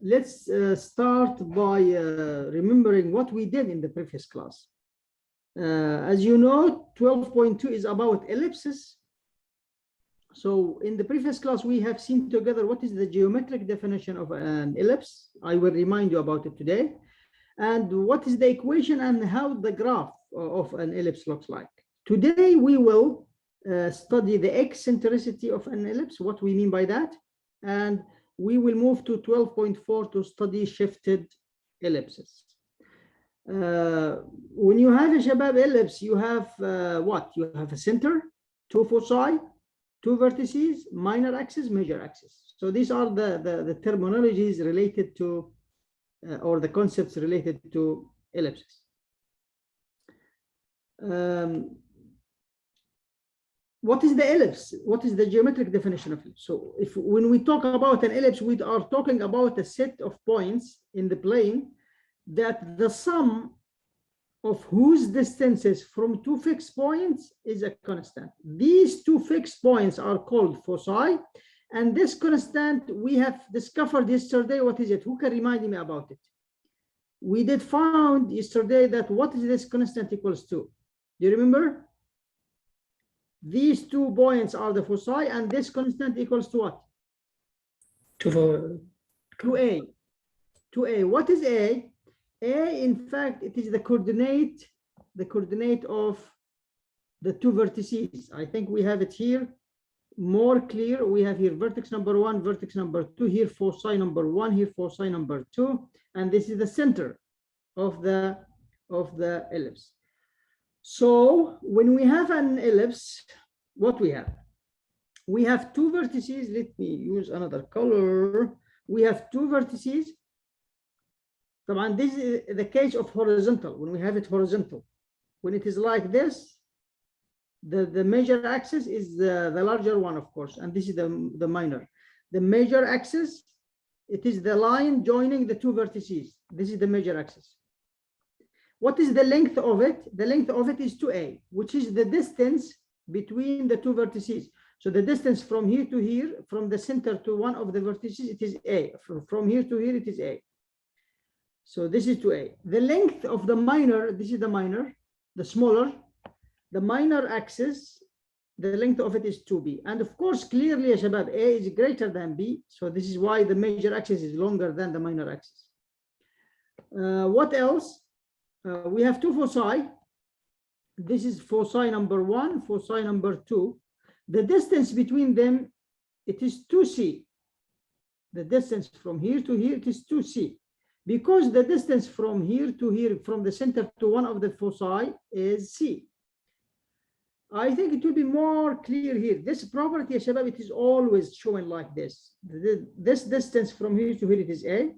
let's start by remembering what we did in the previous class. As you know, 12.2 is about ellipses. So in the previous class, we have seen together what is the geometric definition of an ellipse. I will remind you about it today. And what is the equation and how the graph of an ellipse looks like. Today, we will study the eccentricity of an ellipse, what we mean by that. And we will move to 12.4 to study shifted ellipses. When you have a Shabab ellipse, you have what? You have a center, two foci, two vertices, minor axis, major axis. So these are the terminologies related to, or the concepts related to ellipses. What is the ellipse? What is the geometric definition of it? So when we talk about an ellipse, we are talking about a set of points in the plane that the sum of whose distances from two fixed points is a constant. These two fixed points are called foci, and this constant we have discovered yesterday. What is it? Who can remind me about it? We did found yesterday that what is this constant equals to? Do you remember? These 2 points are the foci, and this constant equals to what? To A. What is A? A, in fact, it is the coordinate of the 2 vertices. I think we have it here more clear. We have here vertex number 1, vertex number 2, here foci number 1, here foci number 2, and this is the center of the ellipse. So when we have an ellipse, what we have? We have 2 vertices. Let me use another color. We have 2 vertices. And this is the case of horizontal, when we have it horizontal. When it is like this, the major axis is the larger one, of course, and this is the minor. The major axis, it is the line joining the 2 vertices. This is the major axis. What is the length of it? The length of it is 2a, which is the distance between the 2 vertices. So the distance from here to here, from the center to one of the vertices, it is a. From here to here, it is a. So this is 2a. The length of the minor, this is the minor, the smaller. The minor axis, the length of it is 2b. And of course, clearly, Shabab, a is greater than b. So this is why the major axis is longer than the minor axis. What else? We have 2 foci. This is foci number 1, foci number 2. The distance between them, it is 2c. The distance from here to here, it is 2c. Because the distance from here to here, from the center to one of the foci is c. I think it will be more clear here. This property, Shabab, it is always shown like this. This distance from here to here, it is a.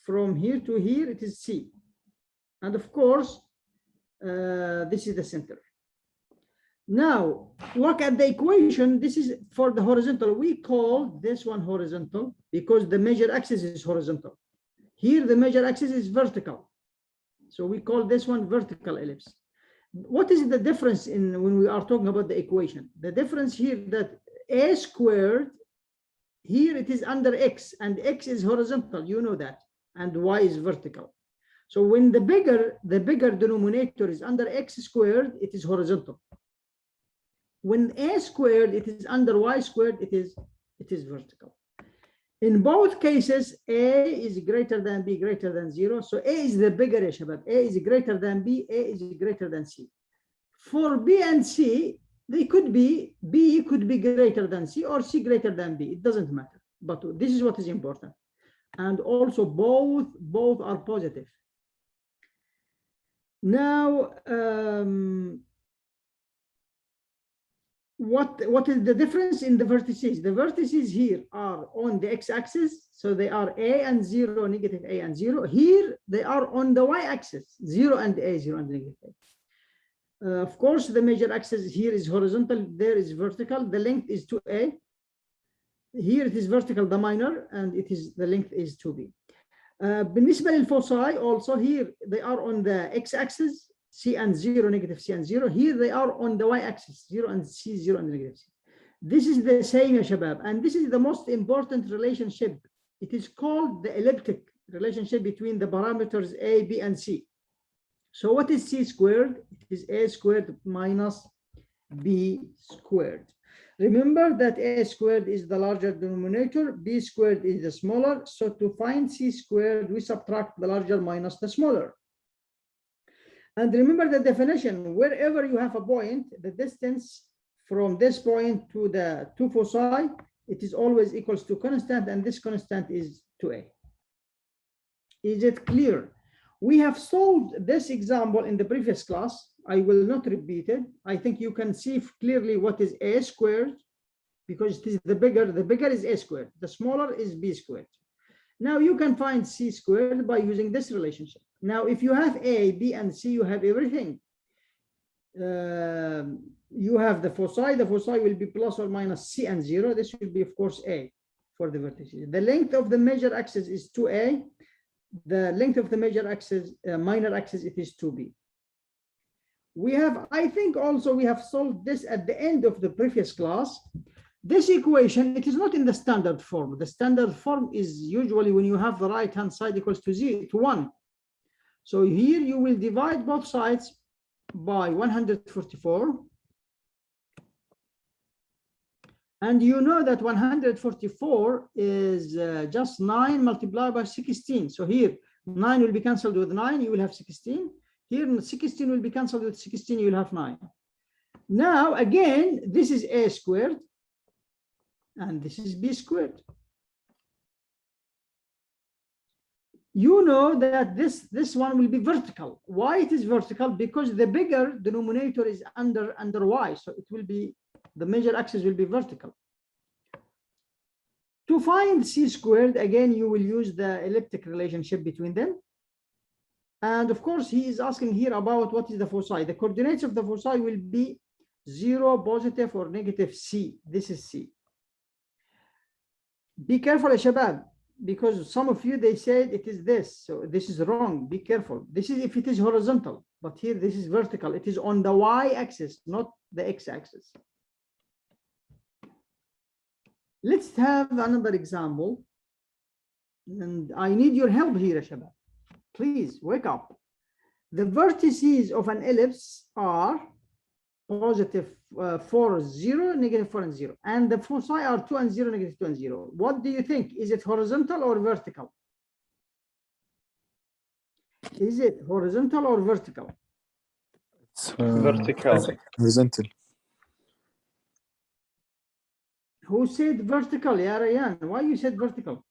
From here to here, it is c. And of course, this is the center. Now, look at the equation. This is for the horizontal. We call this one horizontal because the major axis is horizontal. Here, the major axis is vertical. So we call this one vertical ellipse. What is the difference in when we are talking about the equation? The difference here that a squared, here it is under x, and x is horizontal, you know that, and y is vertical. So when the bigger denominator is under x squared, it is horizontal. When a squared, it is under y squared, it is vertical. In both cases, a is greater than b, greater than 0. So a is the bigger, Shabab. A is greater than b, a is greater than c. For b and c, they could be, b could be greater than c or c greater than b. It doesn't matter. But this is what is important. And also both are positive. Now, what is the difference in the vertices? The vertices here are on the x-axis, so they are a and 0, negative a and 0. Here they are on the y-axis, 0 and a, 0 and negative a. Of course, the major axis here is horizontal, there is vertical. The length is 2a. Here it is vertical, the minor, and the length is 2b. بالنسبة للفوساي, also here they are on the x-axis, c and 0, negative c and 0. Here they are on the y-axis, 0 and c, 0 and negative c. This is the same, ya Shabab, and this is the most important relationship It is called the elliptic relationship between the parameters a, b, and c. So what is c squared? It is a squared minus b squared. Remember that a squared is the larger denominator, b squared is the smaller. So to find c squared, we subtract the larger minus the smaller. And remember the definition, wherever you have a point, the distance from this point to the two foci, it is always equals to constant, and this constant is 2a. Is it clear? We have solved this example in the previous class. I will not repeat it. I think you can see clearly what is a squared, because it is the bigger is a squared, the smaller is b squared. Now you can find c squared by using this relationship. Now, if you have a, b, and c, you have everything. You have the foci will be plus or minus c and 0. This will be, of course, a for the vertices. The length of the major axis is 2a. The length of the major axis, minor axis, it is 2b. We have, I think also we have solved this at the end of the previous class. This equation, it is not in the standard form. The standard form is usually when you have the right-hand side equals to 1. So here you will divide both sides by 144. And you know that 144 is just 9 multiplied by 16. So here 9 will be cancelled with 9, you will have 16. Here 16 will be cancelled with 16, you will have 9. Now again, this is a squared and this is b squared. You know that this one will be vertical. Why it is vertical? Because the bigger denominator is under y, so it will be, the major axis will be vertical. To find c squared, again, you will use the elliptic relationship between them. And of course, he is asking here about what is the foci. The coordinates of the foci will be 0, positive, or negative c. This is c. Be careful, Shabab, because some of you, they said it is this. So this is wrong. Be careful. This is if it is horizontal, but here this is vertical. It is on the y-axis, not the x-axis. Let's have another example. And I need your help here, Shabab. Please wake up. The vertices of an ellipse are positive 4, 0, negative 4, and 0. And the foci are 2 and 0, negative 2 and 0. What do you think? Is it horizontal or vertical? Is it horizontal or vertical? It's Vertical. horizontal. Who said vertical? Yeah, Ryan. Why you said vertical?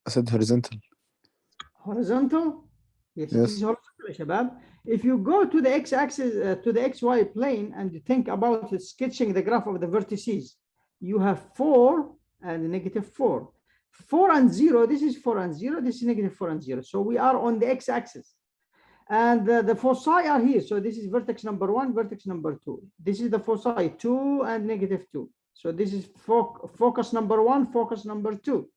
I said horizontal. Horizontal? Yes, it Yes. is horizontal, Shabab. If you go to the x-axis, to the xy plane, and you think about sketching the graph of the vertices, you have 4 and negative 4. 4 and 0, this is 4 and 0, this is negative 4 and 0. So we are on the x-axis. And the foci are here. So this is vertex number 1, vertex number 2. This is the foci 2 and negative 2. So this is focus number 1, focus number 2.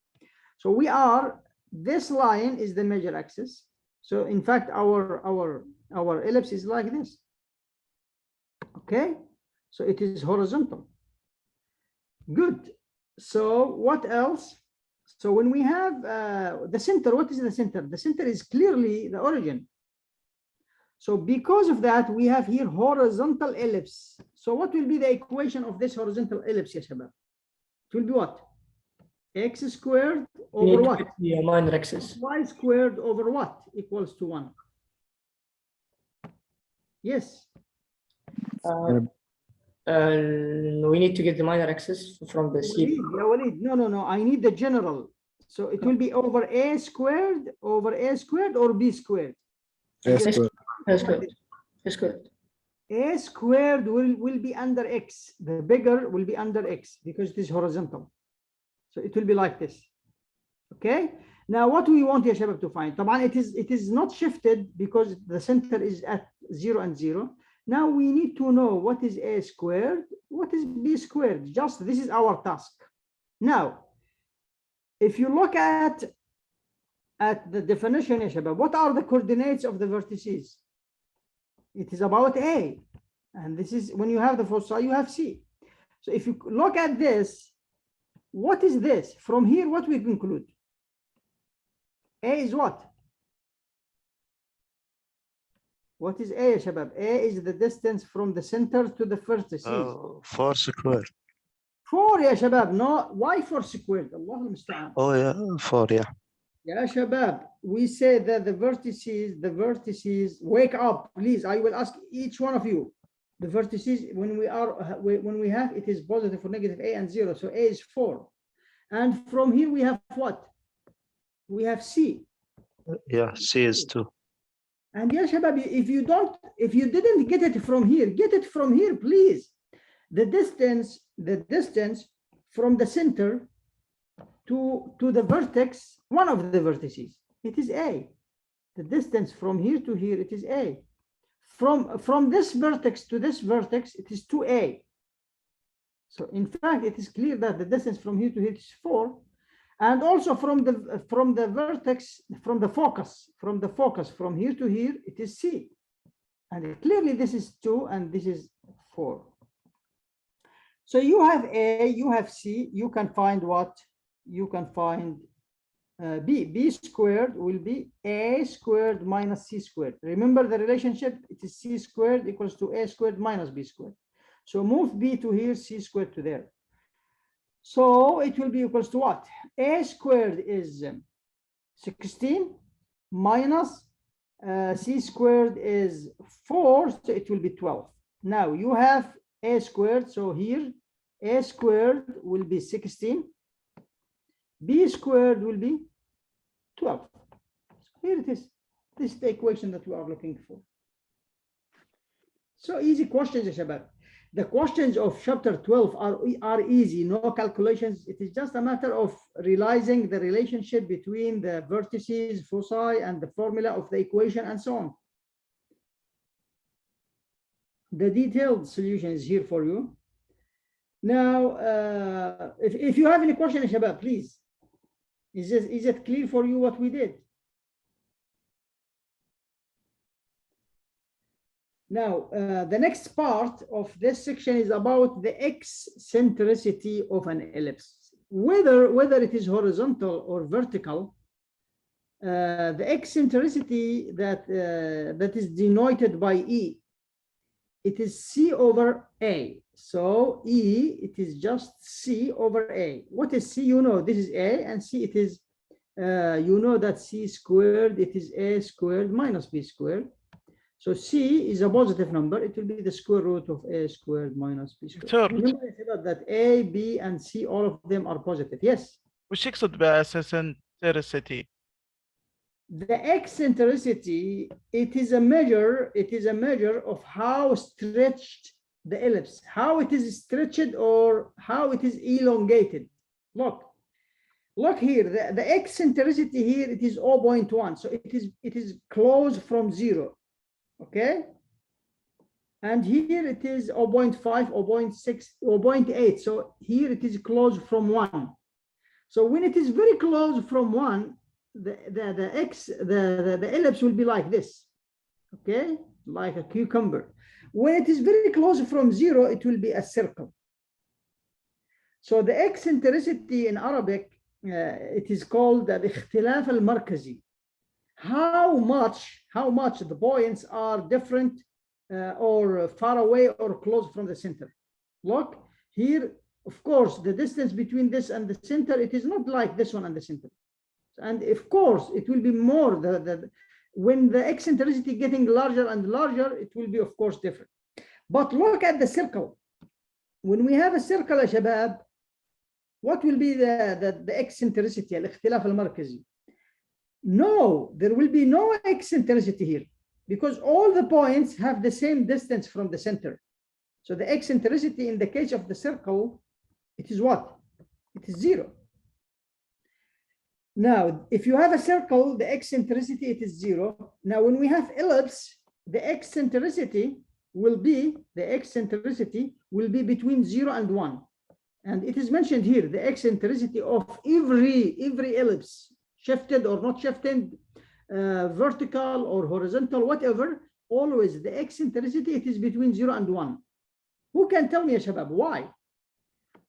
So we are, this line is the major axis. So in fact, our ellipse is like this. Okay, so it is horizontal. Good. So what else? So when we have the center, what is the center? The center is clearly the origin. So because of that, we have here horizontal ellipse. So what will be the equation of this horizontal ellipse, yes, Shabab? It will be what? X squared over what? The minor axis. Y squared over what equals to 1? Yes. We need to get the minor axis from the C. No. I need the general. So it will be over a squared or b squared. A squared. A squared. A squared. A squared will be under x. The bigger will be under x because it is horizontal. So it will be like this. Okay. Now what we want here, Shabab, to find? It is not shifted because the center is at 0 and 0. Now we need to know what is a squared, what is b squared. Just this is our task. Now, if you look at the definition, Shabab, what are the coordinates of the vertices? It is about a, and this is when you have the foci, you have c. So if you look at this, what is this? From here, what we conclude? A is what? What is A, Shabab? A is the distance from the center to the vertices. 4 square. 4 يا شباب. No, why 4 squared? Allah المستعان. Oh yeah, 4, yeah. Ya Shabab, we say that the vertices, wake up, please. I will ask each one of you. The vertices, when we have, it is positive or negative A and 0. So A is 4. And from here we have what? We have C. Yeah, C is 2. And yeah, Shabab, if you didn't get it from here, get it from here, please. The distance from the center to the vertex, one of the vertices, it is A. The distance from here to here, it is A. From this vertex to this vertex, it is 2A. So in fact, it is clear that the distance from here to here is 4. And also from the vertex, from the focus, from here to here, it is C. And clearly this is 2 and this is 4. So you have A, you have C, you can find what? You can find B. B squared will be A squared minus C squared. Remember the relationship, it is C squared equals to A squared minus B squared. So move B to here, C squared to there. So it will be equals to what? A squared is 16 minus C squared is 4, so it will be 12. Now you have A squared, so here A squared will be 16. B squared will be 12. Here it is. This is the equation that we are looking for. So easy questions, Shabab. The questions of chapter 12 are easy, no calculations. It is just a matter of realizing the relationship between the vertices, foci, and the formula of the equation and so on. The detailed solution is here for you. Now, if you have any questions, Shabab, please. Is it clear for you what we did? Now, the next part of this section is about the eccentricity of an ellipse. Whether it is horizontal or vertical, the eccentricity that is denoted by E, it is C over A. So E, it is just C over A. What is C? You know, this is A, and C, it is, you know that C squared, it is A squared minus B squared. So C is a positive number. It will be the square root of A squared minus B squared. Remember I said that A, B, and C, all of them are positive. Yes. وش يقصد بeccentricity؟ The eccentricity, it is a measure of how stretched the ellipse, how it is stretched or how it is elongated. Look here, the eccentricity here, it is 0.1. So it is close from 0. Okay, and here it is 0.5, 0.6, 0.8. So here it is close from 1. So when it is very close from 1, the ellipse will be like this. Okay, like a cucumber. When it is very close from 0, it will be a circle. So the eccentricity in Arabic, it is called the اختلاف المركزي. How much the points are different or far away or close from the center. Look here, of course, the distance between this and the center, it is not like this one and the center. And of course, it will be more, when the eccentricity getting larger and larger, it will be, of course, different. But look at the circle. When we have a circle, Shabab, what will be the eccentricity, الاختلاف المركزي? No, there will be no eccentricity here because all the points have the same distance from the center. So the eccentricity in the case of the circle, it is what? It is 0. Now, if you have a circle, the eccentricity, it is 0. Now, when we have ellipse, the eccentricity will be between 0 and 1. And it is mentioned here, the eccentricity of every ellipse, shifted or not shifted, vertical or horizontal, whatever, always the eccentricity, it is between 0 and 1. Who can tell me, Shabab, why?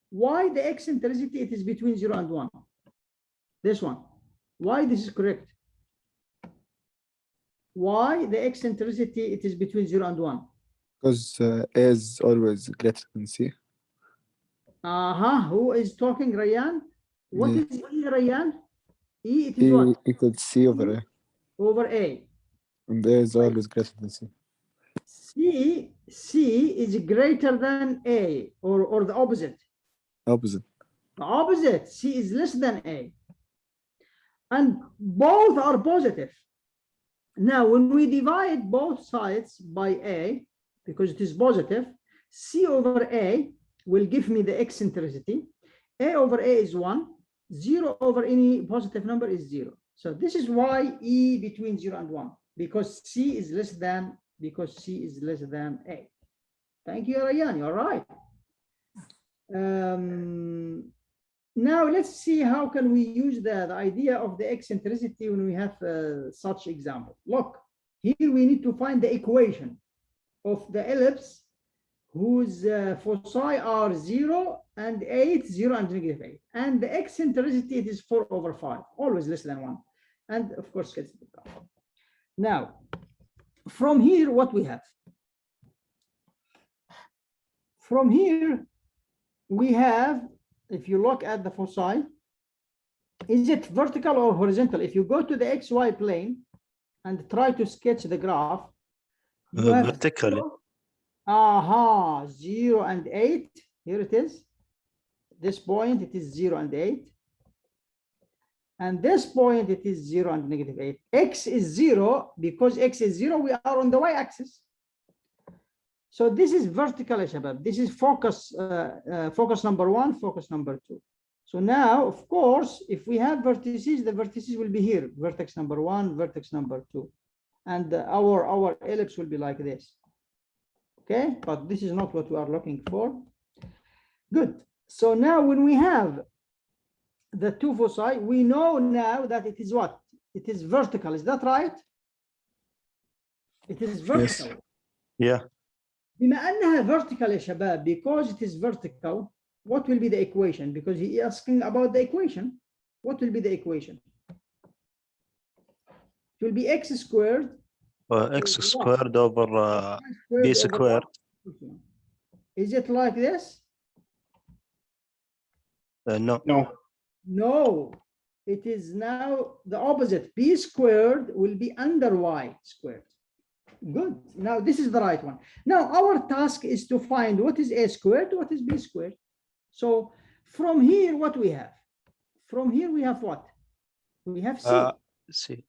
Why the eccentricity, it is between 0 and 1? This one. Why this is correct? Why the eccentricity, it is between 0 and 1. Because A is always greater than C. Who is talking, Rayyan? What Me. is E, Rayyan? E, it is what? E equals C over A. Over A. And A is always greater than C. C is greater than A, or the opposite. Opposite. The opposite, C is less than A. And both are positive. Now, when we divide both sides by A, because it is positive, C over A will give me the eccentricity. A over A is 1. 0 over any positive number is 0. So this is why E between 0 and 1, because C is less than A. Thank you, Rayyan. You're right. Now let's see how can we use the idea of the eccentricity when we have such example. Look, here we need to find the equation of the ellipse whose foci are 0 and 8, 0 and negative 8. And the eccentricity, it is 4 over 5, always less than 1. And of course, gets the top. Now, from here, what we have? From here, we have, if you look at the foci, is it vertical or horizontal? If you go to the XY plane and try to sketch the graph, you have vertically. 0 and 8. Here it is. This point, it is 0 and 8. And this point, it is 0 and negative 8. X is 0. Because X is 0, we are on the Y-axis. So this is vertical, Shabab. This is focus, focus number 1, focus number 2. So now, of course, if we have vertices, the vertices will be here. Vertex number 1, vertex number 2. And our ellipse will be like this. Okay, but this is not what we are looking for. Good. So now when we have the two foci, we know now that it is what? It is vertical. Is that right? It is vertical. Yes. Yeah. بما أنها vertical يا شباب, because it is vertical, what will be the equation? Because he is asking about the equation. What will be the equation? It will be x squared. X squared over B squared. Is it like this? No. No, it is now the opposite. B squared will be under Y squared. Good. Now this is the right one. Now our task is to find what is A squared, what is B squared. So from here, what we have? From here we have what? We have C. C.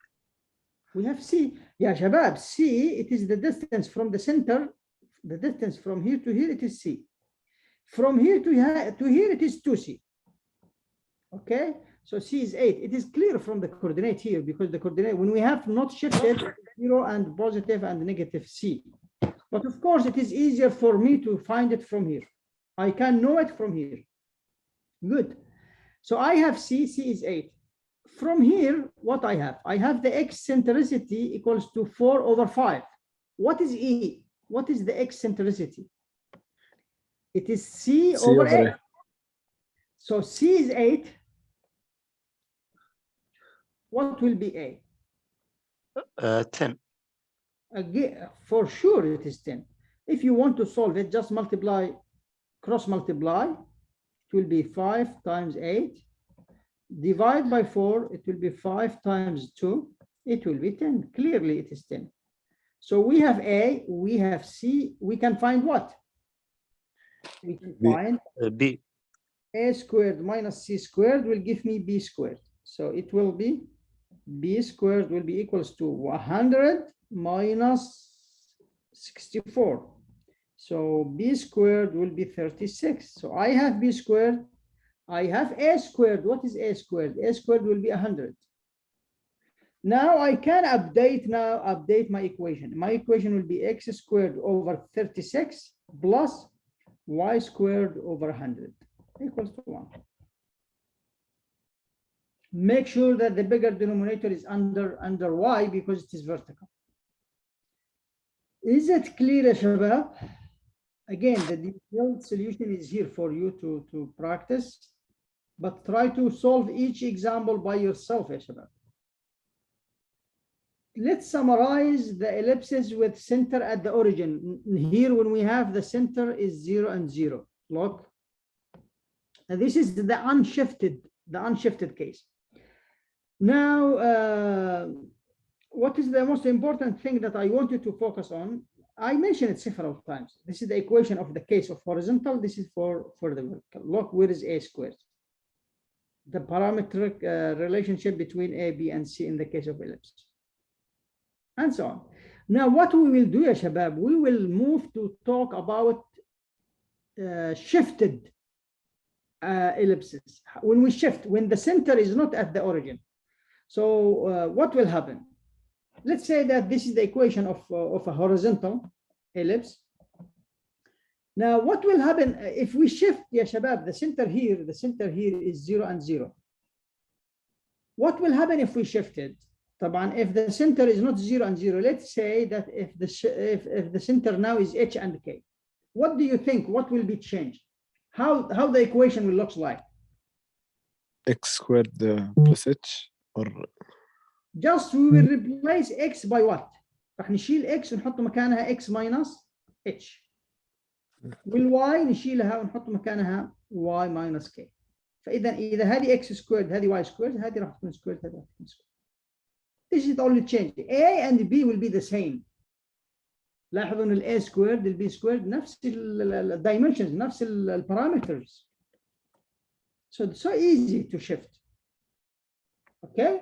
We have C. Yeah, Shabab, C, it is the distance from the center, the distance from here to here, it is C. From here to here, it is 2C. Okay, so C is 8. It is clear from the coordinate here, because the coordinate, when we have not shifted, 0 and positive and negative C. But of course, it is easier for me to find it from here. I can know it from here. Good. So I have C, C is 8. From here, what I have? I have the eccentricity equals to 4 over 5. What is E? What is the eccentricity? It is C over 8. So C is 8. What will be A? 10. Again, for sure it is 10. If you want to solve it, just multiply, cross multiply. It will be 5 times 8. Divide by 4, it will be 5 times 2. It will be 10. Clearly, it is 10. So we have A, we have C. We can find what? We can find B. A squared minus C squared will give me B squared. So it will be B squared will be equals to 100 minus 64. So B squared will be 36. So I have B squared. I have A squared. What is A squared? A squared will be 100. Now I can update my equation. My equation will be x squared over 36 plus y squared over 100 equals to 1. Make sure that the bigger denominator is under y because it is vertical. Is it clear, Shabab? Again, the detailed solution is here for you to practice, but try to solve each example by yourself, Shabab. let's summarize the ellipses with center at the origin. Here, when we have the center is 0 and 0. Look, and this is the unshifted case. Now, what is the most important thing that I want you to focus on? I mentioned it several times. This is the equation of the case of horizontal. This is for the vertical. Look, where is a squared? The parametric relationship between a, b, and c in the case of ellipse, and so on. Now, what we will do, ya shabab, we will move to talk about shifted ellipses. When we shift, when the center is not at the origin. So what will happen? Let's say that this is the equation of a horizontal ellipse. Now, what will happen if we shift, ya shabab, the center here is 0 and 0. What will happen if we shift it? If the center is not 0 and 0, let's say that if the center now is h and k, what do you think? What will be changed? How the equation will look like? x squared plus h, or just we will replace x by what? راح نشيل x ونحط مكانها x minus h. والy نشيلها ونحط مكانها y minus k. فإذا هذه x squared هذه y squared هذه راح تكون squared هذه راح تكون squared. This is the only change. A and B will be the same. لاحظوا ان ال A squared ال B squared نفس ال dimensions نفس ال parameters. So it's so easy to shift. Okay?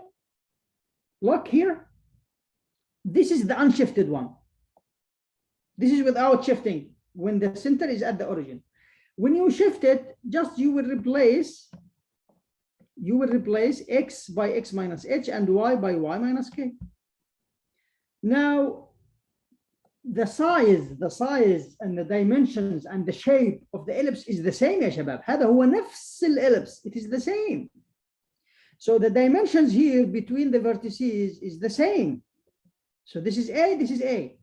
Look here. This is the unshifted one. This is without shifting when the center is at the origin. When you shift it, just you will replace x by x minus h and y by y minus k. Now, the size and the dimensions and the shape of the ellipse is the same يا شباب. هذا هو نفس الellipse. It is the same. So the dimensions here between the vertices is the same. So this is A, this is A.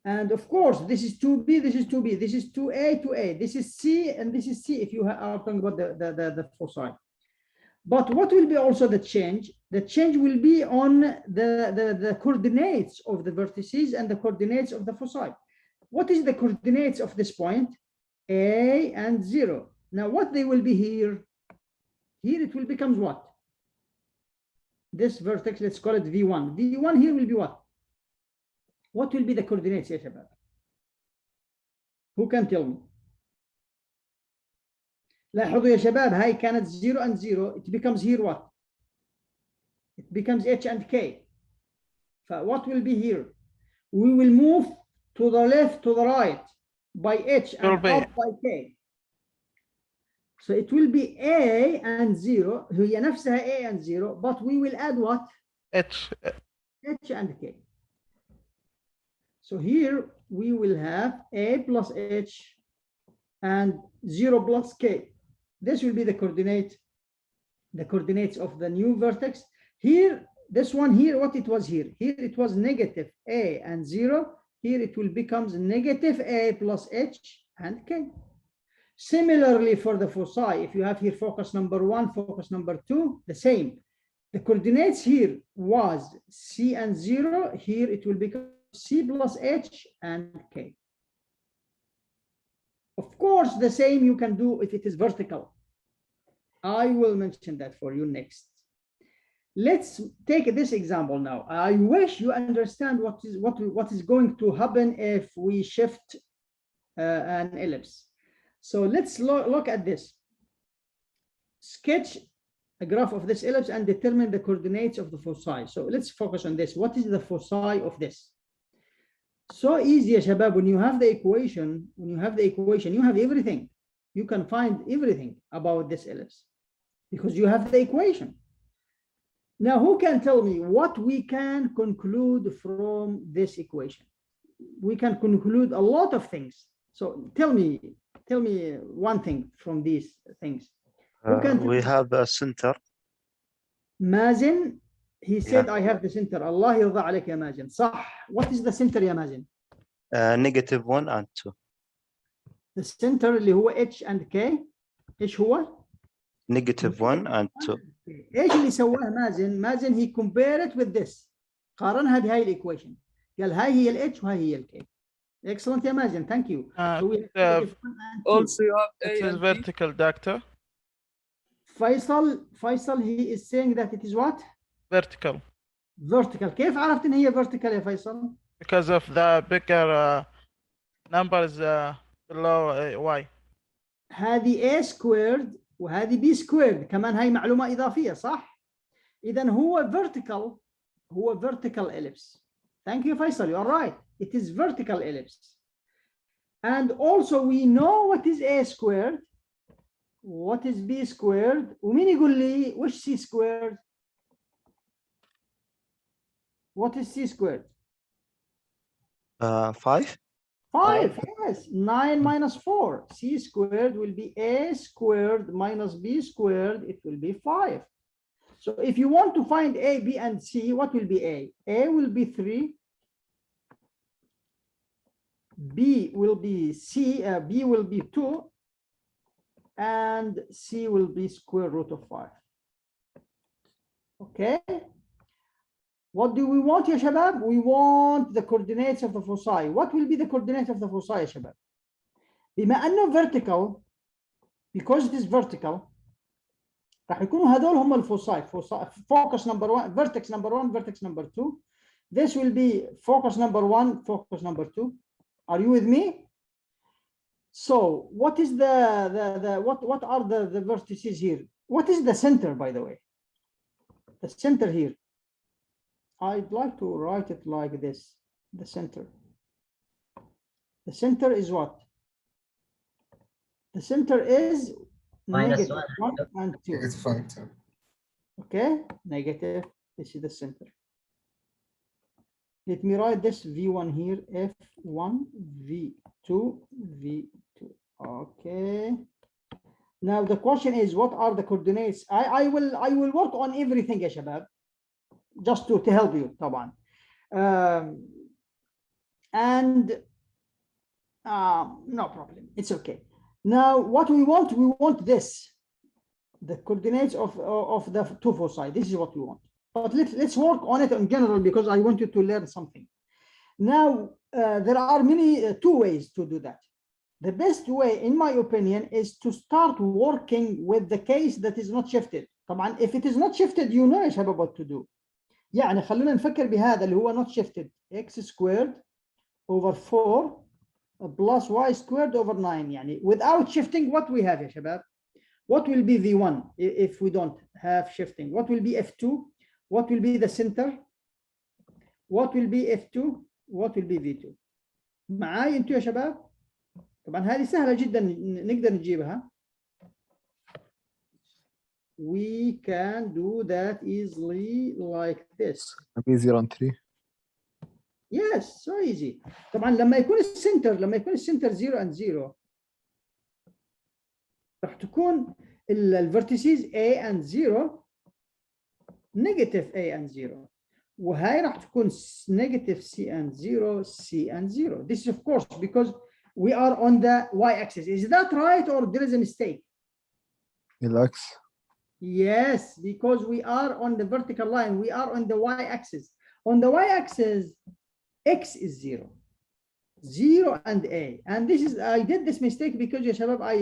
And of course, this is 2B, this is 2B, this is 2A, 2A, this is C, and this is C if you are talking about the foci. But what will be also the change? The change will be on the coordinates of the vertices and the coordinates of the foci. What is the coordinates of this point? A and 0. Now what they will be here? Here it will become what? This vertex, let's call it V1. V1 here will be what? What will be the coordinates يا شباب? Who can tell me? لاحظوا يا شباب هاي كانت 0 and 0. It becomes here what? It becomes H and K. So what will be here? We will move to the left, to the right by H and up by K. So it will be A and 0. هي نفسها A and 0, but we will add what? H. H and K. So here we will have A plus H and 0 plus K. This will be the coordinates of the new vertex. Here, this one here, what it was here? Here it was negative A and 0. Here it will become negative A plus H and K. Similarly for the foci, if you have here focus number 1, focus number 2, the same. The coordinates here was C and 0. Here it will become C plus H and K. Of course, the same you can do if it is vertical. I will mention that for you next. Let's take this example now. I wish you understand what is going to happen if we shift an ellipse. So let's look at this. Sketch a graph of this ellipse and determine the coordinates of the foci. So let's focus on this. What is the foci of this? So easy, Shabab. When you have the equation, you have everything. You can find everything about this ellipse because you have the equation. Now, who can tell me what we can conclude from this equation? We can conclude a lot of things. So tell me one thing from these things. We have a center. Mazen, he said, I have the center. Allah يرضى عليك يا ماجن. صح. What is the center يا ماجن? Negative 1 and 2. The center اللي هو H and K. إيش هو? Negative 1 and 2. ايش اللي سواه مازن he compared it with this قارنها بهاي الايكويشن قال هاي هي الاتش وهاي هي الكي. excellent يا مازن, thank you. So we have negative 1 and 2. Also, you have It A is and B. vertical doctor. Faisal he is saying that it is what? Vertical. vertical. كيف عرفت ان هي vertical يا فيصل؟ Because of the bigger numbers below y. هذه a squared وهذه b squared كمان, هاي معلومة إضافية صح؟ إذا هو vertical ellipse. Thank you Faisal, you are right. It is vertical ellipse. And also we know what is a squared, what is b squared, ومين يقول لي وش c squared? What is c squared? 5. 5, yes. 9 minus 4. C squared will be a squared minus b squared. It will be 5. So if you want to find a, b, and c, what will be a? A will be 3. B will be b will be 2. And c will be square root of 5. Okay. What do we want يا شباب? We want the coordinates of the foci. What will be the coordinate of the foci يا شباب? بما أنه vertical, because it is vertical, راح يكونوا هذول هم الفوساي. Focus number 1, vertex number 1, vertex number 2. This will be focus number 1, focus number 2. Are you with me? So what is what are the vertices here? What is the center, by the way? The center here. I'd like to write it like this, the center. The center is what? The center is Minus negative 1 and 2. It's fine too. Okay, negative, this is the center. Let me write this V1 here, F1, V2, V2. Okay. Now the question is, what are the coordinates? I will work on everything يا شباب. Just to help you طبعا. No problem, it's okay. Now what we want this, the coordinates of the two foci. This is what we want. But let's work on it in general because I want you to learn something. Now there are two ways to do that. The best way, in my opinion, is to start working with the case that is not shifted. طبعا if it is not shifted, you know يا شباب what to do. يعني خلونا نفكر بهذا اللي هو not shifted, x squared over 4 plus y squared over 9. يعني without shifting, what we have يا شباب? What will be V1 if we don't have shifting? What will be F2? What will be the center? What will be F2? What will be V2? معاي انتوا يا شباب؟ طبعا هذه سهلة جدا نقدر نجيبها. We can do that easily like this. Maybe 0 and 3. Yes, so easy. طبعا لما يكون السنتر 0 and 0 راح تكون الفيرتيسز A and 0 negative A and 0 وهاي راح تكون negative C and 0 C and 0. This is of course because we are on the y-axis. Is that right or there is a mistake? Relax. Yes, because we are on the vertical line. We are on the y-axis. On the y-axis, x is 0. 0 and A. And this is, I did this mistake because ya shabab, I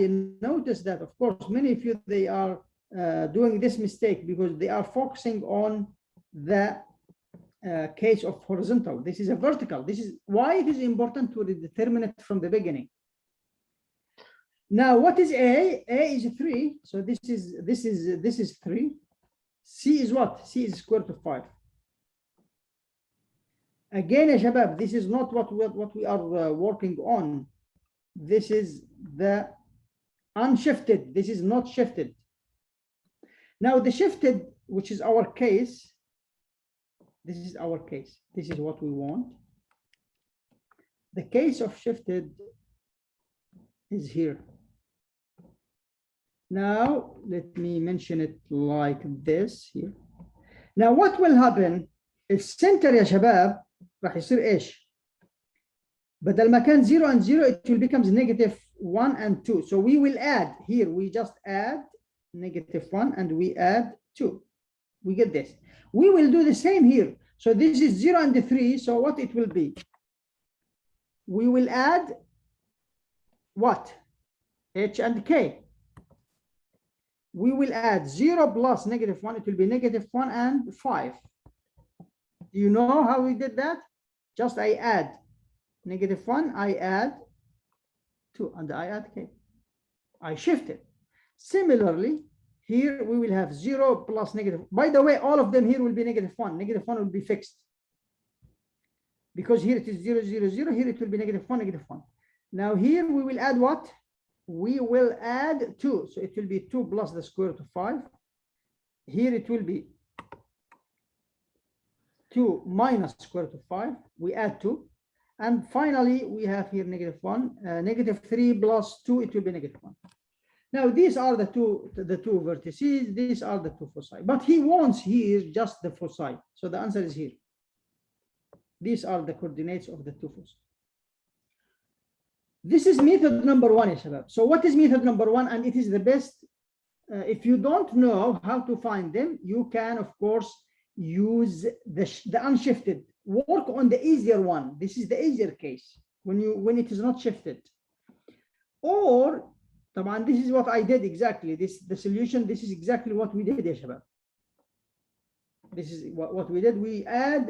noticed that, of course, many of you, they are doing this mistake because they are focusing on the case of horizontal. This is a vertical. This is why it is important to determine it from the beginning. Now, what is A? A is 3. So this is 3. C is what? C is square root of 5. Again, ya shabab, this is not what we are working on. This is the unshifted. This is not shifted. Now the shifted, which is our case, this is our case. This is what we want. The case of shifted is here. Now, let me mention it like this here. Now, what will happen if center يا شباب راح يصير ايش؟ بدل ما كان 0 and 0, it will become negative 1 and 2. So we will add here, we just add negative 1 and we add 2. We get this. We will do the same here. So this is 0 and 3. So what it will be? We will add what? H and K. We will add 0 plus -1. It will be -1 and 5. Do you know how we did that? Just I add -1, I add 2, and I add K. I shift it. Similarly, here we will have 0 plus -. By the way, all of them here will be -1. -1 will be fixed. Because here it is 0, 0, 0. Here it will be -1, -1. Now here we will add what? We will add 2. So it will be 2 plus the square root of 5. Here it will be 2 minus square root of 5. We add 2. And finally, we have here -1. -3 plus 2, it will be -1. Now, these are the two vertices. These are the two foci. But he wants here just the foci. So the answer is here. These are the coordinates of the two foci. This is method number 1, ya shabab. So what is method number 1? And it is the best. If you don't know how to find them, you can, of course, use the unshifted. Work on the easier one. This is the easier case when it is not shifted. Or, this is what I did exactly. The solution. This is exactly what we did, ya shabab. This is what we did. We add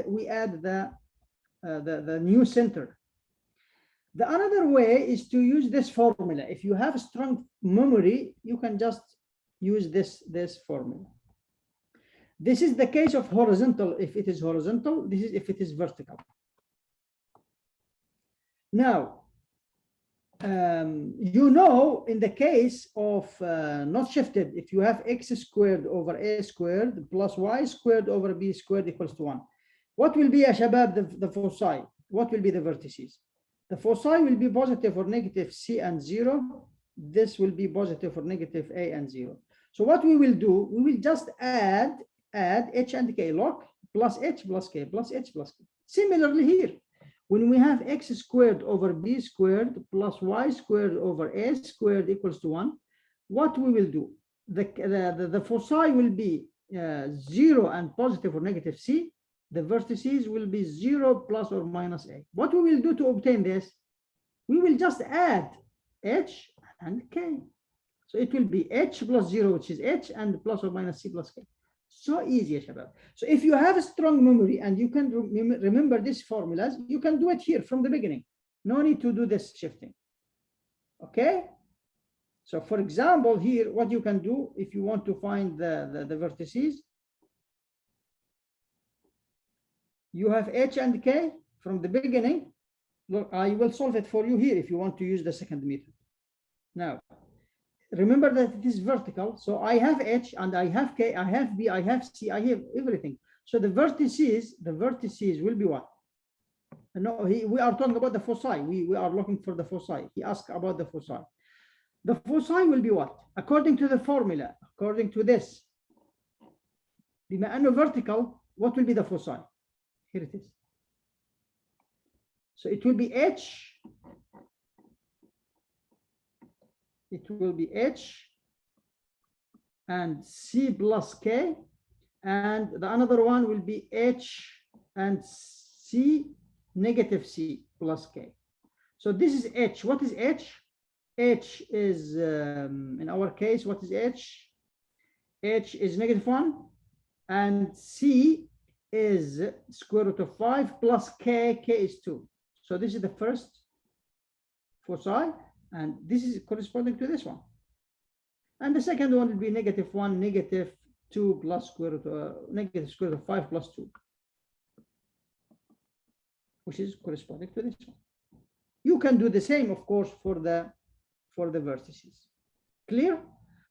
the new center. The another way is to use this formula. If you have strong memory, you can just use this formula. This is the case of horizontal. If it is horizontal, this is if it is vertical. Now, you know, in the case of not shifted, if you have x squared over a squared plus y squared over b squared equals to 1, what will be, ya shabab, the foci? What will be the vertices? The foci will be positive or negative c and 0. This will be positive or negative a and 0. So what we will do, we will just add h and k, log plus h plus k plus h plus k. Similarly here, when we have x squared over b squared plus y squared over a squared equals to 1, what we will do, the foci will be 0 and positive or negative c. The vertices will be 0 plus or minus a. What we will do to obtain this, we will just add h and k. So it will be h plus 0, which is h, and plus or minus c plus k. So easy, shabab. So if you have a strong memory and you can remember these formulas, you can do it here from the beginning. No need to do this shifting. Okay? So for example, here, what you can do if you want to find the vertices, you have h and k from the beginning. Look, I will solve it for you here if you want to use the second method. Now, remember that it is vertical. So I have h and I have k, I have b, I have c, I have everything. So the vertices will be what? No, we are talking about the foci. We are looking for the foci. He asked about the foci. The foci will be what? According to the formula, according to this. بما أنه vertical, what will be the foci? Here it is. So it will be h. It will be h and c plus k, and the another one will be h and c negative c plus k. So this is h. What is h? H is, in our case, what is h? H is -1, and c is square root of 5 plus k. K is 2. So this is the first foci, and this is corresponding to this one. And the second one will be -1, -2 plus square root, negative square root of 5 plus 2, which is corresponding to this one. You can do the same, of course, for the vertices. Clear?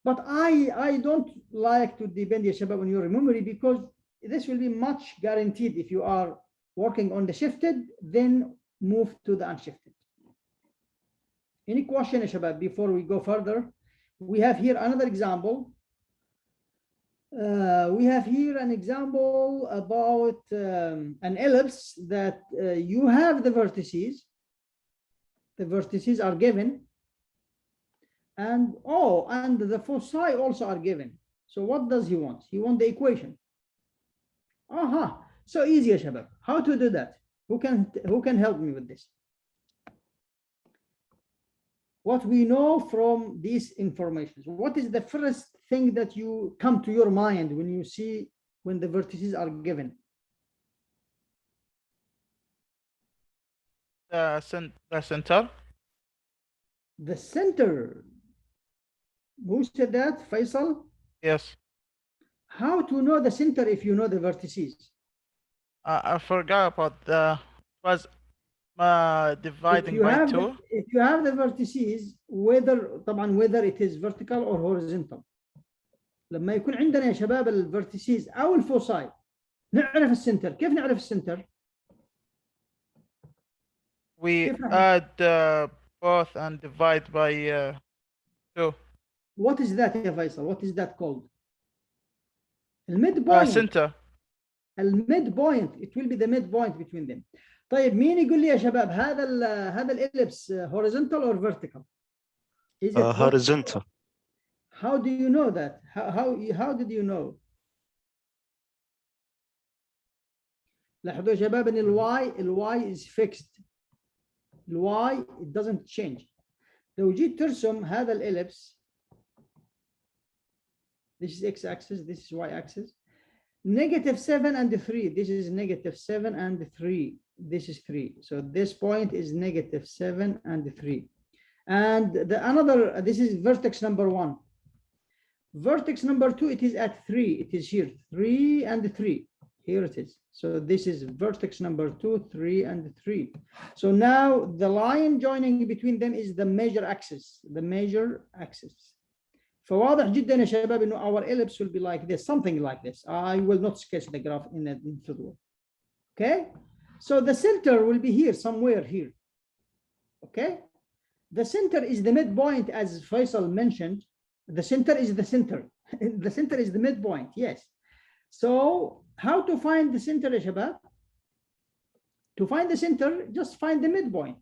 But I don't like to depend, ya shabab, on your memory, because this will be much guaranteed. If you are working on the shifted, then move to the unshifted. Any question, ya shabab, before we go further? We have here another example. We have here an example about an ellipse that you have the vertices. The vertices are given. And the foci also are given. So what does he want? He wants the equation. So easy يا شباب. How to do that? Who can help me with this? What we know from these informations. What is the first thing that you come to your mind when you see when the vertices are given? The center. The center. Who said that? Faisal? Yes. How to know the center if you know the vertices? I forgot about the was dividing by 2. If you have the vertices, whether it is vertical or horizontal. لما يكون عندنا يا شباب الفيرتيسيز او الفوساي نعرف السنتر. كيف نعرف السنتر؟ We add both and divide by 2. What is that يا فيصل? What is that called? الميد center. الميد بوينت. It will be the mid point between them. طيب مين يقول لي يا شباب هذا الإليبس horizontal or vertical? Is it horizontal. How do you know that? How did you know? لاحظوا يا شباب ان الواي is fixed. الواي it doesn't change. لو جيت ترسم هذا الإليبس this is x axis, this is y axis. -7 and 3. This is -7 and 3. This is 3. So this point is -7 and 3. And this is vertex number 1. Vertex number 2, it is at 3. It is here, 3 and 3. Here it is. So this is vertex number 2, 3 and 3. So now the line joining between them is the major axis. The major axis. فواضح جدا يا شباب انه our ellipse will be like this, something like this. I will not sketch the graph in the field. Okay, so the center will be here, somewhere here. Okay, the center is the midpoint, as Faisal mentioned. The center is the center. The center is the midpoint. Yes. So how to find the center يا شباب? To find the center, just find the midpoint.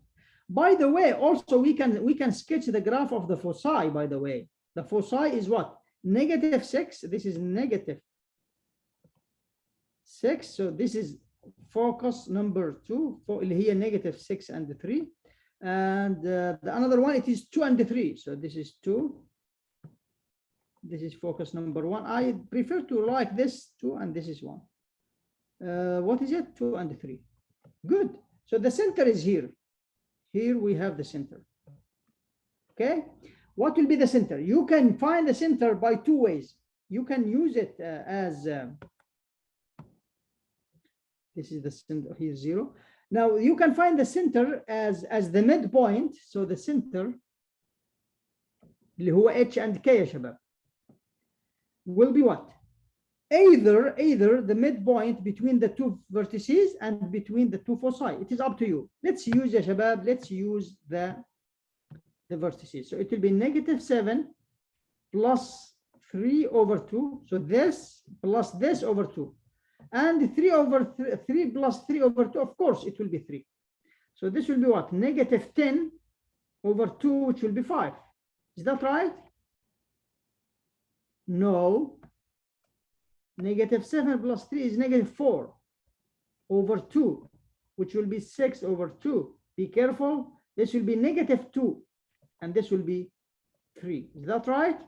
By the way, also we can sketch the graph of the foci. By the way. The foci is what? -6. This is -6. So this is focus number 2. اللي هي -6 and 3. And the another one, it is 2 and 3. So this is 2. This is focus number 1. I prefer to like this 2 and this is 1. What is it? 2 and 3. Good. So the center is here. Here we have the center. Okay. What will be the center? You can find the center by 2 ways. You can use it as this is the center here, 0. Now you can find the center as the midpoint. So the center اللي هو H and K يا شباب will be what? Either the midpoint between the 2 vertices and between the 2 foci. It is up to you. Let's use يا شباب. Let's use the vertices. So it will be -7 plus 3 over 2. So this plus this over 2. And 3 over 3 plus 3 over 2, of course, it will be 3. So this will be what? -10 over 2, which will be 5. Is that right? No. -7 plus 3 is -4 over 2, which will be 6 over 2. Be careful. This will be -2. And this will be 3. Is that right?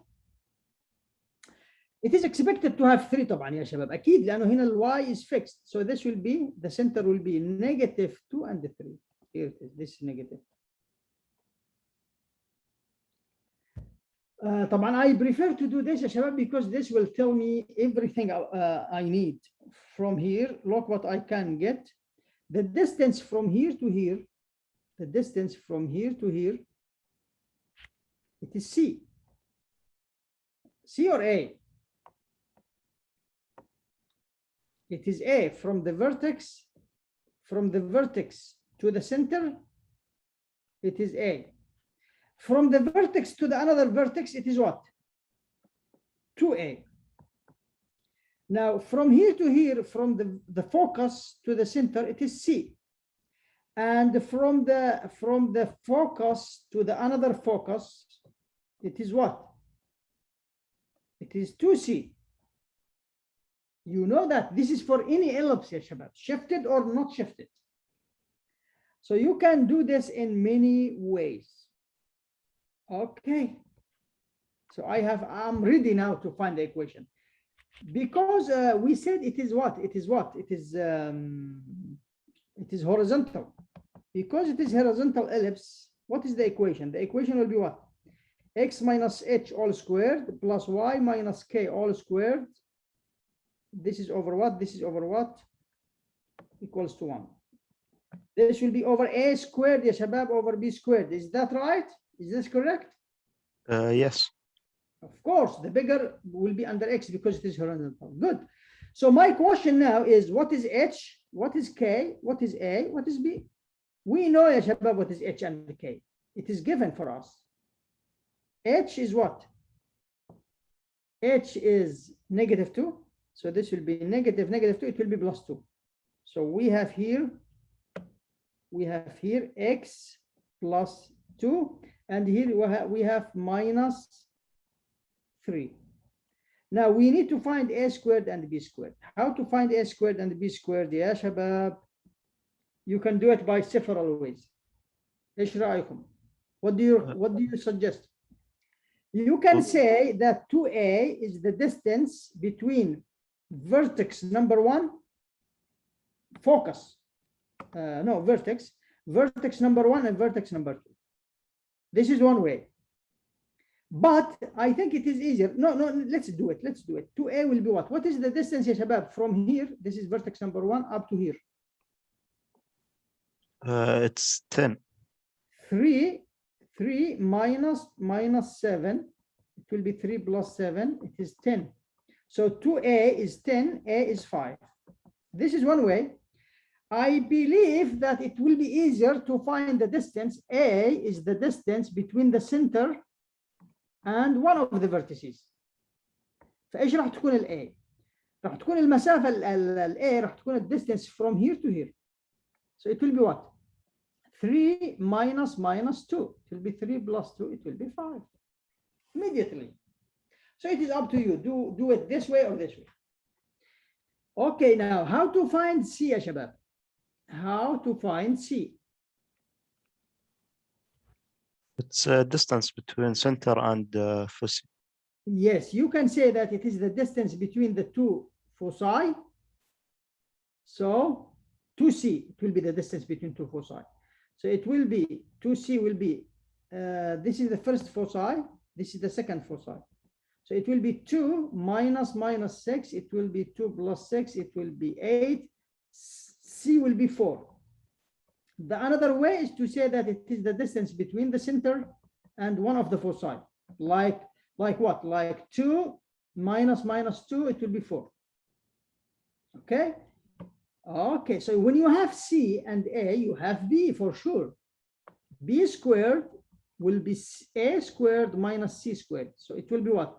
It is expected to have 3 طبعا يا شباب أكيد لأنه هنا y is fixed. So this will be, the center will be -2 and 3. Here it is, this is negative. طبعا I prefer to do this يا شباب because this will tell me everything I need. From here, look what I can get. The distance from here to here, the distance from here to here, it is C. C or A? It is A. From the vertex to the center, it is A. From the vertex to the another vertex, it is what? 2A. Now, from here to here, from the focus to the center, it is C. And from the focus to the another focus, it is what? It is 2c. You know that this is for any ellipse, ya shabab, shifted or not shifted. So you can do this in many ways. Okay. So I'm ready now to find the equation. Because we said it is what? It is what? It is horizontal. Because it is horizontal ellipse, what is the equation? The equation will be what? X minus h all squared plus y minus k all squared. This is over what? This is over what? Equals to 1. This will be over a squared, ya shabab, over b squared. Is that right? Is this correct? Yes. Of course, the bigger will be under x because it is horizontal. Good. So my question now is, what is h? What is k? What is a? What is b? We know, ya shabab, what is h and k. It is given for us. H is what? H is -2. So this will be -2. It will be +2. So we have here x plus 2, and here we have -3. Now we need to find a squared and b squared. How to find a squared and b squared, ya shabab? You can do it by several ways. ايش رايكم? What do you suggest? You can say that 2a is the distance between vertex number 1, vertex number 1 and vertex number 2. This is one way. But I think it is easier. No, let's do it. 2a will be what? What is the distance, ya shabab, from here? This is vertex number 1 up to here. It's 10. 3 minus 7. It will be 3 plus 7. It is 10. So 2a is 10, a is 5. This is one way. I believe that it will be easier to find the distance. A is the distance between the center and one of the vertices. فايش راح تكون ال A؟ راح تكون المسافة ال A راح تكون the distance from here to here. So it will be what? 3 minus 2. It will be 3 plus 2. It will be 5. Immediately. So it is up to you. Do it this way or this way. Okay, now how to find C, ya shabab? How to find C? It's a distance between center and foci. Yes, you can say that it is the distance between the two foci. So 2C, it will be the distance between two foci. So it will be 2C will be, this is the first foci, this is the second foci. So it will be 2 minus 6, it will be 2 plus 6, it will be 8, C will be 4. The another way is to say that it is the distance between the center and one of the foci. Like what? Like 2 minus 2, it will be 4. Okay? Okay, so when you have C and A, you have B for sure. B squared will be A squared minus C squared. So it will be what?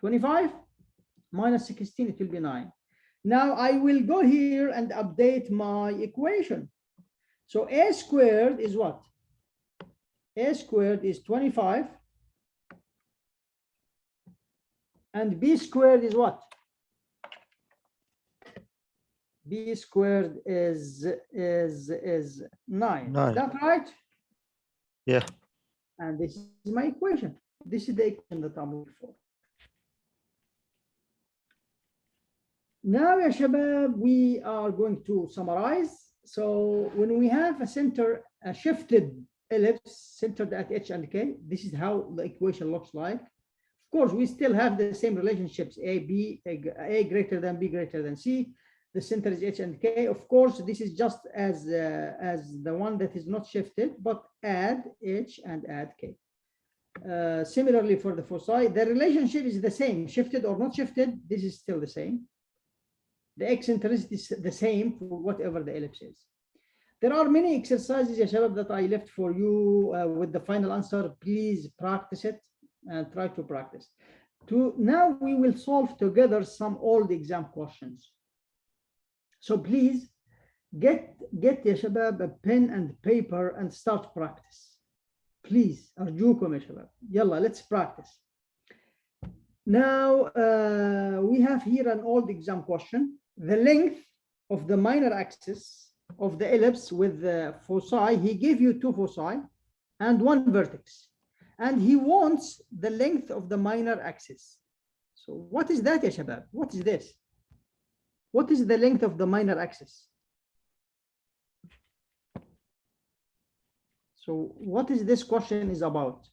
25 minus 16, it will be 9. Now I will go here and update my equation. So A squared is what? A squared is 25. And B squared is what? B squared is 9. Is that right? Yeah. And this is my equation. This is the equation that I'm looking for. Now, ya shabab, we are going to summarize. So when we have a shifted ellipse centered at H and K, this is how the equation looks like. Of course, we still have the same relationships, A greater than B greater than C. The center is H and K. Of course, this is just as the one that is not shifted, but add H and add K. Similarly for the foci, the relationship is the same, shifted or not shifted, this is still the same. The eccentricity is the same for whatever the ellipse is. There are many exercises, ya shabab, that I left for you with the final answer. Please practice it and try to practice. Now we will solve together some old exam questions. So please get ya shabab a pen and paper and start practice. Please, أرجوكم يا شباب. Yalla, let's practice. Now we have here an old exam question. The length of the minor axis of the ellipse with the foci, he gave you 2 foci and 1 vertex, and he wants the length of the minor axis. So what is that, ya shabab? What is this? What is the length of the minor axis? So what is this question is about?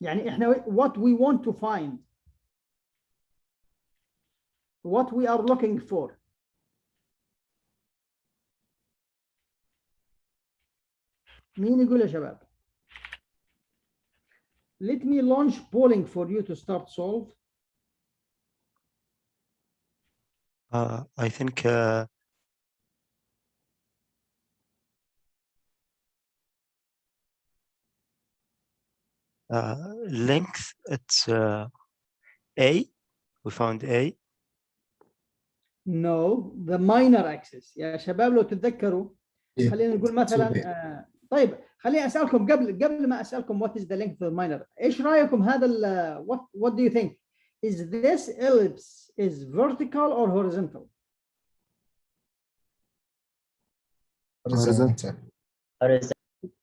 يعني احنا what we want to find, what we are looking for. مين يقول يا شباب؟ Let me launch polling for you to start solve. I think length, it's A. We found A. No, the minor axis. يا شباب لو تتذكروا خلينا نقول مثلا طيب خليني اسالكم قبل ما اسالكم what is the length of the minor. ايش رايكم هذا what do you think? Is this ellipse is vertical or horizontal? Horizontal.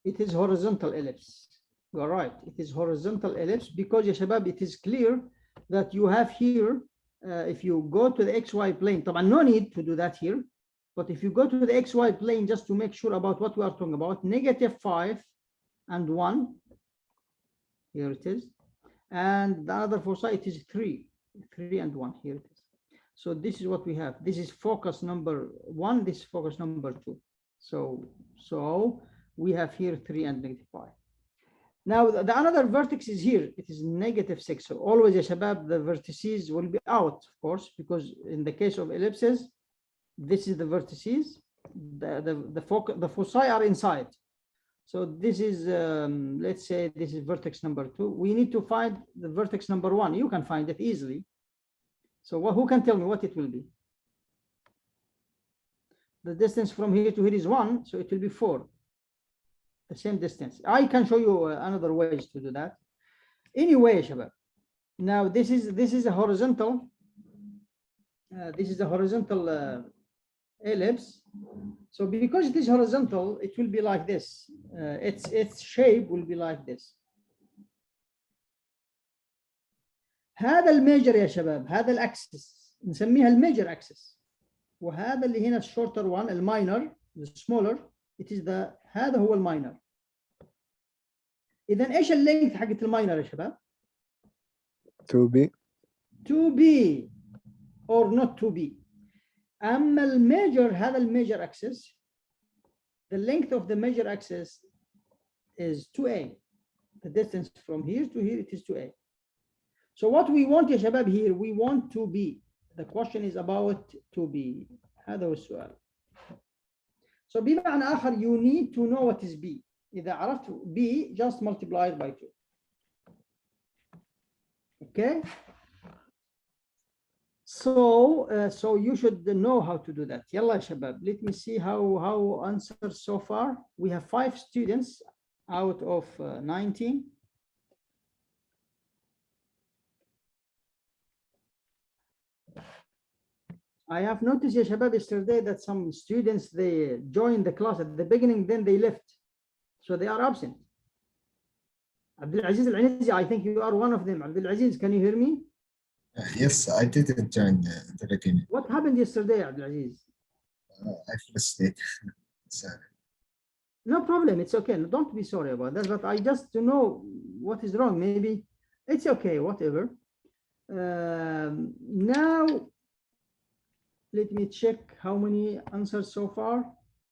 It is horizontal ellipse. You are right. It is horizontal ellipse because يا شباب it is clear that you have here if you go to the XY plane, طبعا no need to do that here, but if you go to the XY plane just to make sure about what we are talking about, -5 and 1, here it is, and the other foci it is 3 and 1, here it is. So this is what we have. This is focus number 1, this is focus number 2. So we have here 3 and -5. Now the another vertex is here, it is -6. So always ya shabab, the vertices will be out, of course, because in the case of ellipses, this is the vertices, the foci are inside. So this is let's say this is vertex number 2. We need to find the vertex number 1. You can find it easily. So who can tell me what it will be? The distance from here to here is 1, so it will be 4. The same distance. I can show you another ways to do that. Anyway, shabab. Now this is a horizontal. This is a horizontal ellipse. So because it is horizontal, it will be like this. Its shape will be like this. هذا الميجر يا شباب، هذا الاكسس نسميها الميجر اكسس، وهذا اللي هنا الشورتر وان الماينر السمولر it is the هذا هو الماينر. اذا ايش اللينث حقت الماينر يا شباب؟ 2B. 2B or not 2B. اما الميجر هذا الميجر اكسس the length of the major axis is 2A. The distance from here to here it is 2A. So what we want يا شباب here, we want 2B. The question is about 2B. هذا هو السؤال. So بمعنى آخر you need to know what is B. إذا عرفت B just multiply it by 2. Okay? So you should know how to do that. يلا يا شباب. Let me see how answers so far. We have 5 students out of 19. I have noticed يا شباب yesterday that some students they joined the class at the beginning, then they left, so they are absent. Abdulaziz Al-Anizi, I think you are one of them. Abdulaziz, can you hear me? Yes, I didn't join the beginning. What happened yesterday, Abdulaziz? I fell asleep. Sorry. No problem, it's okay. Don't be sorry about that, but I just to know what is wrong. Maybe it's okay, whatever. Now let me check how many answers so far.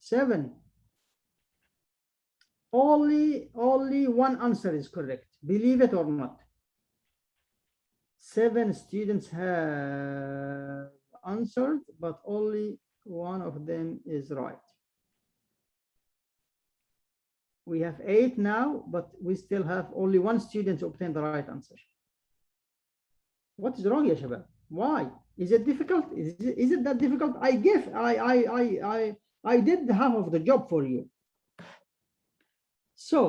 7. Only one answer is correct, believe it or not. 7 students have answered, but only one of them is right. We have 8 now, but we still have only 1 student obtained the right answer. What is wrong, ya shabab? Why? Is it difficult? Is it that difficult? I did half of the job for you. So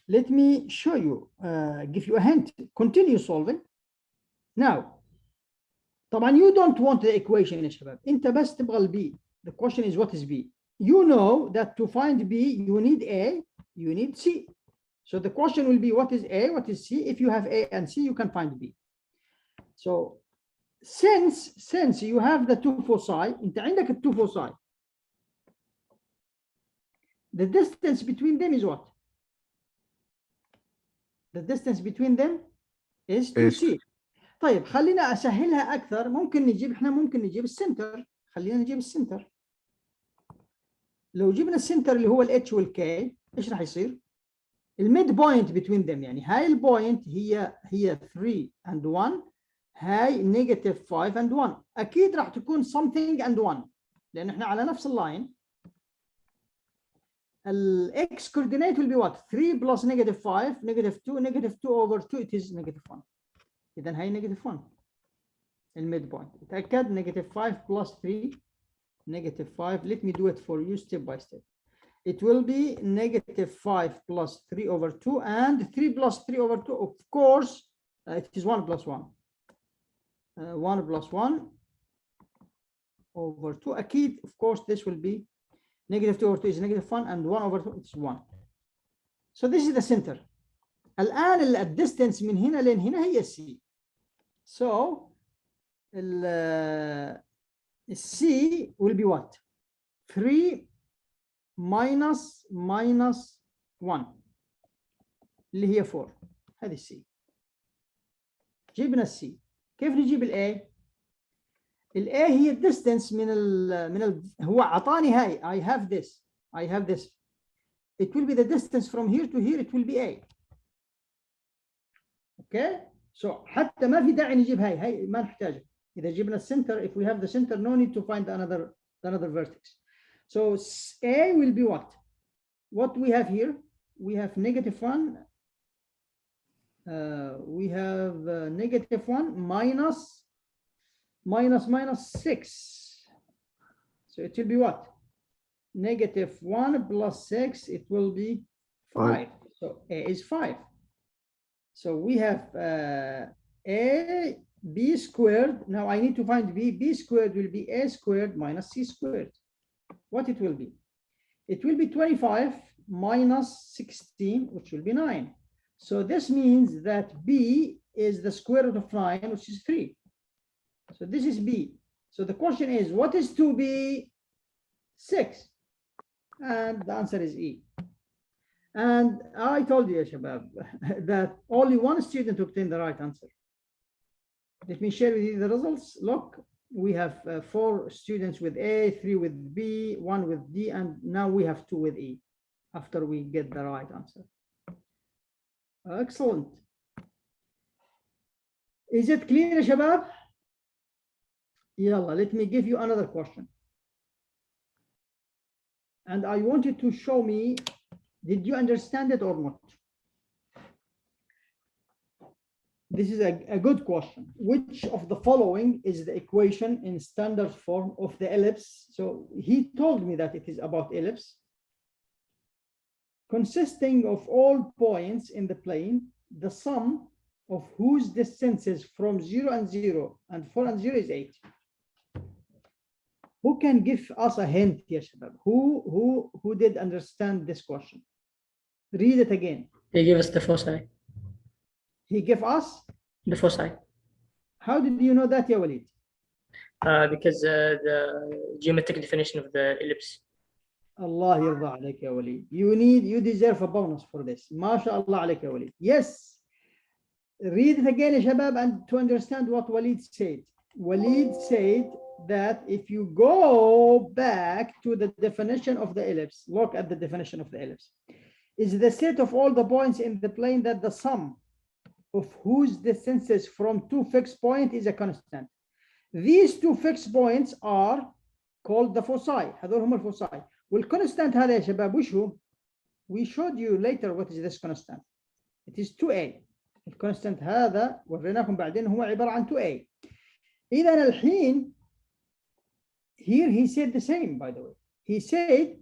let me show you, give you a hint. Continue solving. Now طبعا you don't want the equation يا شباب، انت بس تبغى البي. The question is what is B? You know that to find B you need A, you need C. So the question will be what is A, what is C? If you have A and C you can find B. So since you have the two foci, انت عندك التو foci, the distance between them is what? The distance between them is 2C. طيب خلينا اسهلها اكثر، ممكن نجيب السنتر. خلينا نجيب السنتر. لو جبنا السنتر اللي هو الاتش والكي ايش راح يصير؟ الميد بوينت بتوين ذم، يعني هاي البوينت هي 3 and 1، هاي نيجاتيف 5 and 1. اكيد راح تكون something and 1 لان احنا على نفس اللاين. الاكس coordinate will be what? 3 plus negative 5 negative 2 negative 2 over 2 it is negative 1. اذا هاي negative 1 الميد بوينت. اتاكد negative 5 plus 3 negative 5. Let me do it for you step by step. It will be negative 5 plus 3 over 2 and 3 plus 3 over 2. Of course, it is 1 plus 1. 1 plus 1 over 2. أكيد, of course, this will be negative 2 over 2 is negative 1 and 1 over 2 is 1. So this is the center. الآن distance من هنا لين هنا هي C. So C will be what? 3 minus 1 اللي هي 4. هذه C. جبنا C. كيف نجيب ال A؟ ال A هي distance هو أعطاني هاي. I have this. It will be the distance from here to here. It will be A. Okay? So حتى ما في داعي نجيب هاي ما نحتاجها. إذا جبنا السنتر, if we have the center, no need to find another vertex. So A will be what? What we have here? We have negative 1. We have negative 1 minus 6. So it will be what? Negative 1 plus 6, it will be 5. So A is 5. So we have A, B squared. Now I need to find B. B squared will be A squared minus C squared. What it will be? It will be 25 minus 16, which will be 9. So this means that B is the square root of 9, which is 3. So this is B. So the question is, what is 2B? 6. And the answer is E. And I told you, Shabab, that only one student obtained the right answer. Let me share with you the results. Look, we have 4 students with A, 3 with B, 1 with D, and now we have 2 with E after we get the right answer. Excellent. Is it clear, Shabab? Yalla, let me give you another question. And I want you to show me, did you understand it or not? This is a good question. Which of the following is the equation in standard form of the ellipse? So he told me that it is about ellipse, consisting of all points in the plane, the sum of whose distances from 0 and 0 and 4 and 0 is 8. Who can give us a hint, ya shabab? Who did understand this question? Read it again. They gave us the foci. He gave us The foci. How did you know that, ya Walid? Because the geometric definition of the ellipse. Allah yarda alayk ya Walid. You deserve a bonus for this. MashaAllah alayk ya Walid. Yes. Read it again, ya shabab, and to understand what Walid said. Walid said that if you go back to the definition of the ellipse, look at the definition of the ellipse, is the set of all the points in the plane that the sum of whose distances from 2 fixed points is a constant. These 2 fixed points are called the foci. هذول هم الفوساي. والconstant هذا يا شباب وش هو؟ We showed you later what is this constant. It is 2a. الconstant هذا وريناكم بعدين هو عبارة عن 2a. إذا الحين here he said the same, by the way. He said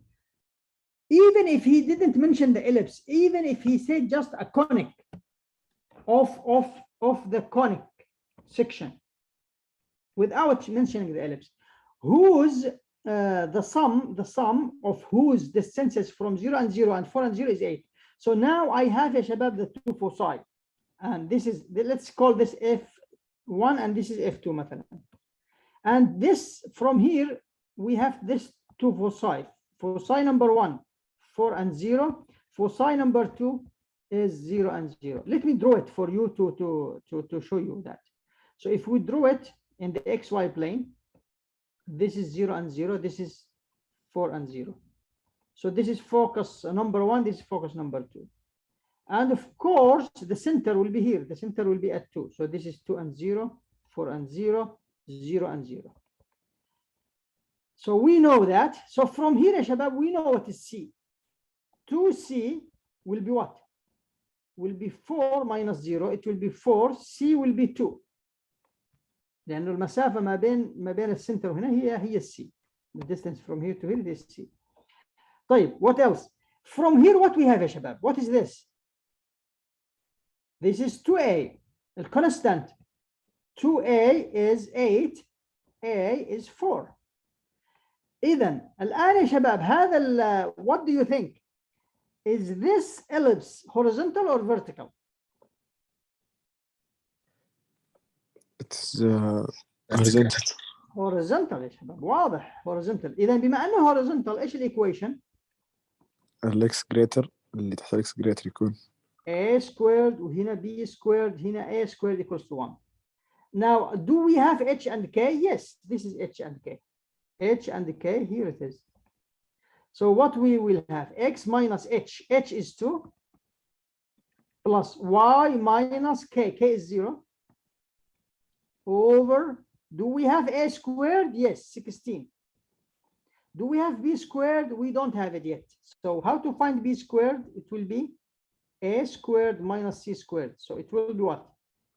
even if he didn't mention the ellipse, even if he said just a conic of the conic, section without mentioning the ellipse, whose the sum of whose distances from 0 and 0 and 4 and 0 is 8. So now I have, ya shabab, the two foci, and this is, let's call this F1 and this is F2 مثلا. And this, from here we have this two foci. Foci number 1, 4 and 0. Foci number 2 is 0 and 0. Let me draw it for you to show you that. So if we draw it in the XY plane, this is 0 and 0, this is 4 and 0. So this is focus number 1, this is focus number 2. And of course, the center will be here. The center will be at 2. So this is 2 and 0, 4 and 0, 0 and 0. So we know that. So from here, shabab, we know what is C. 2C will be what? Will be 4 minus 0. It will be 4. C will be 2. لأنه المسافة ما بين السنتر وهنا هي C. The distance from here to here is C. طيب, what else? From here, what we have, يا شباب? What is this? This is 2A. The constant 2A is 8. A is 4. إذن الآن يا شباب هذا what do you think? Is this ellipse horizontal or vertical? It's horizontal. horizontal يا شباب, واضح horizontal. إذا بما أنه horizontal إيش الإيكويشن؟ الإكس greater اللي تحت الإكس greater يكون A squared وهنا B squared هنا A squared equals to 1. Now, do we have H and K? Yes, this is H and K. H and K, here it is. So what we will have, X minus H. H is 2 plus Y minus K. K is 0 over, do we have A squared? Yes, 16. Do we have B squared? We don't have it yet. So how to find B squared? It will be A squared minus C squared. So it will be what?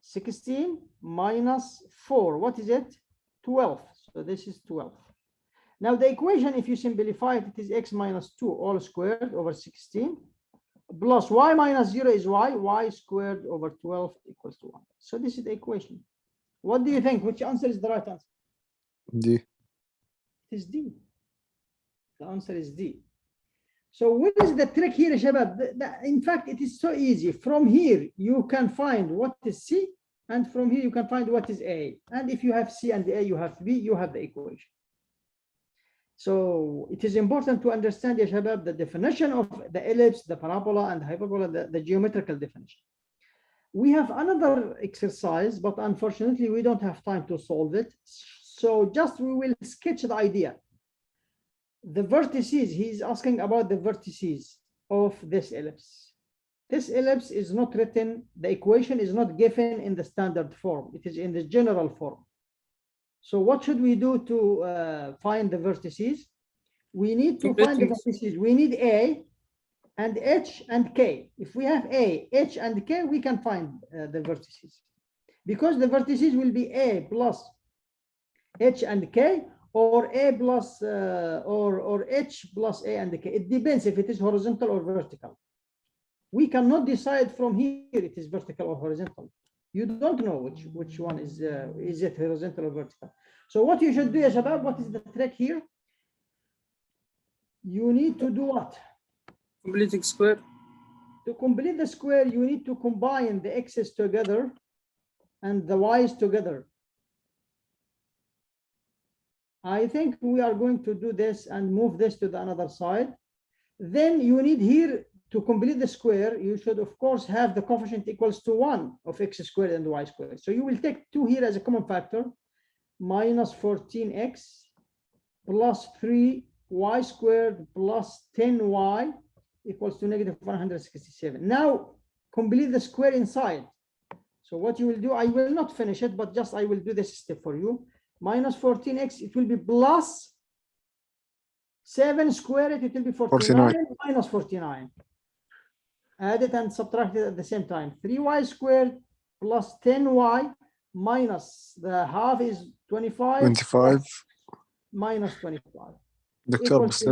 16 minus 4. What is it? 12. So this is 12. Now the equation, if you simplify it, it is x minus 2 all squared over 16 plus y minus 0 is y squared over 12 equals to 1. So this is the equation. What do you think? Which answer is the right answer? D. It is D. The answer is D. So what is the trick here, Shabab? In fact, it is so easy. From here, you can find what is C, and from here, you can find what is A. And if you have C and A, you have B, you have the equation. So it is important to understand, Shabab, the definition of the ellipse, the parabola, and hyperbola, the geometrical definition. We have another exercise, but unfortunately, we don't have time to solve it. So just we will sketch the idea. The vertices, he's asking about the vertices of this ellipse. This ellipse is not written, the equation is not given in the standard form. It is in the general form. So what should we do to find the vertices? We need to find the vertices. We need A and H and K. If we have A, H, and K, we can find the vertices. Because the vertices will be A plus H and K, or A plus or H plus A and K. It depends if it is horizontal or vertical. We cannot decide from here it is vertical or horizontal. You don't know which one is it horizontal or vertical. So what you should do, ya shabab, what is the trick here? You need to do what? Completing square. To complete the square, you need to combine the x's together and the y's together. I think we are going to do this and move this to the another side. Then you need here to complete the square, you should of course have the coefficient equals to 1 of x squared and y squared. So you will take 2 here as a common factor, minus 14x plus 3y squared plus 10y equals to negative 167. Now complete the square inside. So what you will do, I will not finish it, but just I will do this step for you. Minus 14x, it will be plus 7 squared, it will be 49 minus 49. Add it and subtract it at the same time. 3y squared plus 10y minus the half is 25. 25 minus 25. دكتور بس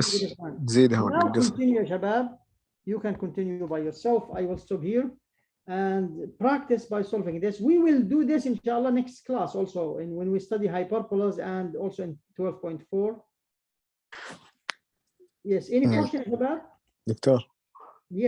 زيد هون Now continue, Shabab. You can continue by yourself. I will stop here. and practice by solving this. We will do this inshallah next class also, and when we study hyperbolas and also in 12.4. Yes, any Yeah. questions about? Doctor,